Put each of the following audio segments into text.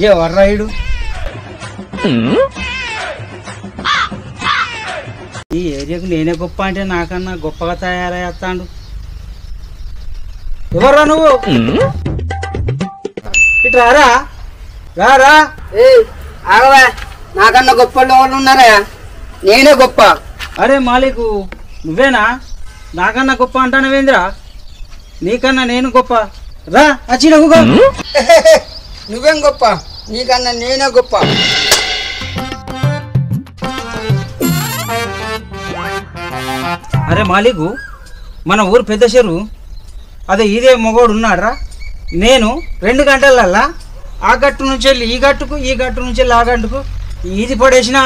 ఎవర్రాయుడు ఈ ఏరియాకు నేనే గొప్ప అంటే నాకన్నా గొప్పగా తయారయ్యేస్తాడు. ఎవర్రా నువ్వు? ఇటు రారా రారా. ఆగవా, నాకన్నా గొప్ప వాళ్ళు ఉన్నారా? నేనే గొప్ప. అరే మాలికు నువ్వేనా? నాకన్నా గొప్ప అంటానవేంద్రా? నీకన్నా నేను గొప్ప. రా వచ్చిన నువ్వేం గొప్ప? నీకన్నా నేనే గొప్ప. అరే మాలికు, మన ఊరు పెద్ద చెరువు అదే ఇదే మొగోడు ఉన్నాడ్రా. నేను 2 గంటలల్లా ఆ గట్టు నుంచి వెళ్ళి ఈ గట్టుకు, ఈ గట్టు నుంచి వెళ్ళి ఆ గట్టుకు ఈది పడేసిన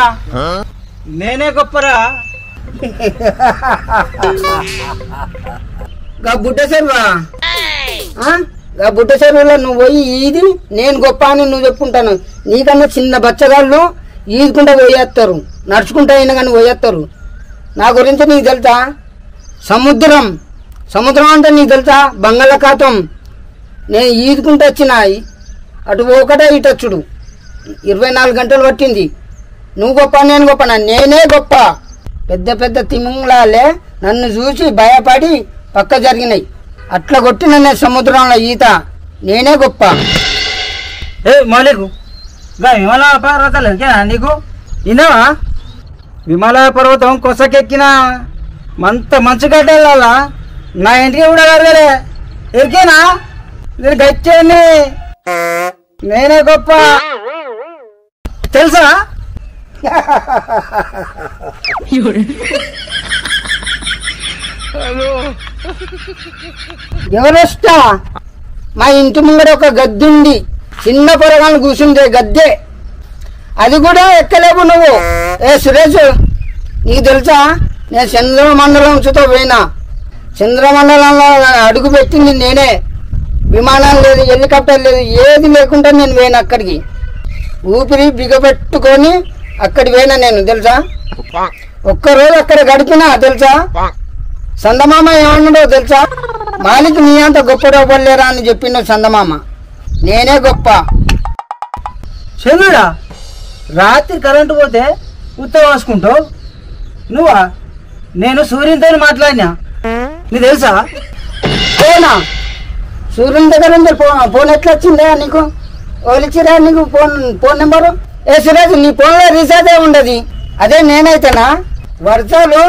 నేనే గొప్పరా. బుట్ట చెరువా? బుట్ట చెరువులో నువ్వు పోయి ఈది నేను గొప్ప అని నువ్వు చెప్పుకుంటాను. నీకన్నా చిన్న బచ్చగాళ్ళు ఈదుకుంటా పోయేస్తారు, నడుచుకుంటా అయినా కానీ పోయేస్తారు. నా గురించి నీకు తెలుసా? సముద్రం సముద్రం అంటే నీకు తెలుసా? బంగాళాఖాతం. నేను ఈదుకుంటూ వచ్చిన అటు ఒకటే ఇటొచ్చుడు 24 గంటలు పట్టింది. నువ్వు గొప్ప నేను గొప్ప? నేనే గొప్ప. పెద్ద పెద్ద తిమింగళాలే నన్ను చూసి భయపడి పక్క జరిగినాయి. అట్లా కొట్టిన నేను సముద్రంలో ఈత. నేనే గొప్ప. ఏ మాలికు, హిమాలయ పర్వతాలు ఎక్కినా నీకు? విన్నావా? హిమాలయ పర్వతం కొసకెక్కిన మంచు గడ్డల నా ఇంటికి కూడా కదలే ఎక్కినా. నేను గచ్చేని, నేనే గొప్ప తెలుసా? ఎవరెస్ట్? మా ఇంటి ముంగడ ఒక గద్దె ఉంది, చిన్న పొరగాను కూర్చుంటే గద్దె. అది కూడా ఎక్కలేవు నువ్వు. సురేష్, నీకు తెలుసా? నేను చంద్రమండలం చుట్టూ పోయినా. చంద్రమండలంలో అడుగు పెట్టింది నేనే. విమానం లేదు, హెలికాప్టర్ లేదు, ఏది లేకుండా నేను పోయినా అక్కడికి. ఊపిరి బిగబెట్టుకొని అక్కడికి పోయినా నేను, తెలుసా? ఒక్కరోజు అక్కడ గడిపినా తెలుసా? చందమామ ఏమన్నాడో తెలుసా? మాలిక్ నీ అంత గొప్ప పడలేరా అని చెప్పిండు చందమామ. నేనే గొప్ప. చంద్రుడా, రాత్రి కరెంటు పోతే ఉత్తరం వేసుకుంటావు నువ్వా? నేను సూర్యునితో మాట్లాడినా, నీకు తెలుసా? ఫోనా? సూర్యుని దగ్గర ఉంది ఫోన్ ఎట్లా వచ్చిందా నీకు? ఓలిచ్చిరా నీకు ఫోన్ నెంబరు? సురేష్, నీ ఫోన్లో రీఛార్జ్ ఉండదు. అదే నేనైతేనా వర్షాలు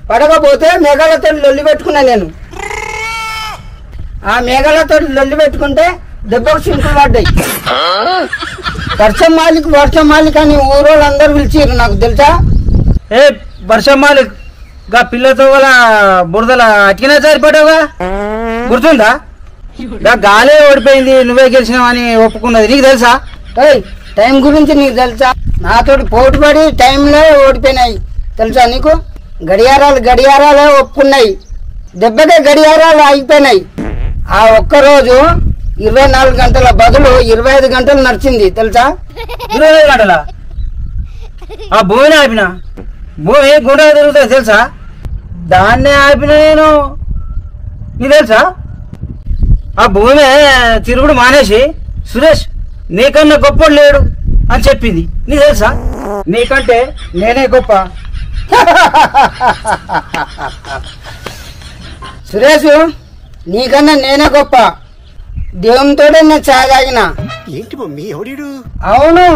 పడకపోతే మేఘాలతో లొల్లి పెట్టుకున్నా నేను. ఆ మేఘాలతో లొల్లి పెట్టుకుంటే దెబ్బకు సింకులు పడ్డాయి. వర్షం మాలిక్ అని ఊరోళ్ళందరూ పిలిచిర్రు నాకు, తెలుసా? ఏ వర్షం మాలిక్, గా పిల్లతో వాళ్ళ బురదల అట్కినా సరిపడావుగా, గుర్తుందా? గా గాలే ఓడిపోయింది, నువ్వే గెలిచినావని ఒప్పుకున్నది, నీకు తెలుసా? టైం గురించి నీకు తెలుసా? నాతోటి పోటీపడి టైంలో ఓడిపోయినాయి, తెలుసా నీకు? గడియారాలే ఒప్పుకున్నాయి, దెబ్బకే గడియారాలు ఆగిపోయినాయి. ఆ ఒక్కరోజు 24 గంటల బదులు 25 గంటలు నడిచింది, తెలుసా? 25 గంటల ఆ భూమిని ఆపిన. భూమి గుండె తిరుగుతుంది, తెలుసా? దాన్నే ఆపిన నేను, నీకు తెలుసా? ఆ భూమి తిరుగుడు మానేసి సురేష్ నీకన్నా గొప్పడు లేడు అని చెప్పింది, నీకు తెలుసా? నీకంటే నేనే గొప్ప. సురేష్, నీకన్నా నేనే గొప్ప. దేవునితోడే నేను చాగాగిన. ఏంటి మమ్మీ ఎవడు? అవును,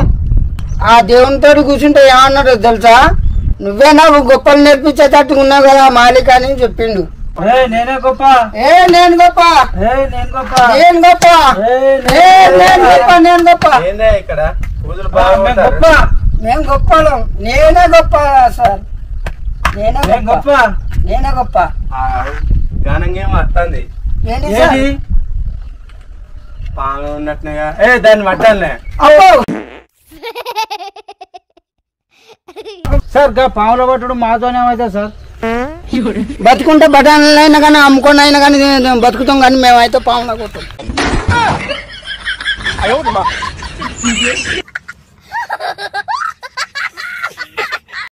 ఆ దేవునితో కూర్చుంటే ఏమన్నాడు తెలుసా? నువ్వే నాకు గొప్పలు నేర్పించేటట్టు ఉన్నావు కదా మాలిక్ అని చెప్పిండు. నేనే గొప్ప, నేను గొప్ప, నేను గొప్ప, నేను గొప్ప, నేను గొప్ప, నేను గొప్ప, ఇక్కడ గొప్ప, మేము గొప్పలు. నేనే గొప్ప సార్, నేనే గొప్ప, నేనే గొప్ప. గానంగేం వస్తుంది ఏంటి సార్? పాము ఉన్నట్టుగా దాన్ని పట్టాలే. సార్ గా పాముల పట్టుడు మాతోనే అవుతుంది సార్. బతుకుంటే బఠానీలు అయినా కానీ అమ్ముకొని అయినా కానీ బతుకుతాం, కానీ మేమైతే పాములా కొట్టాం.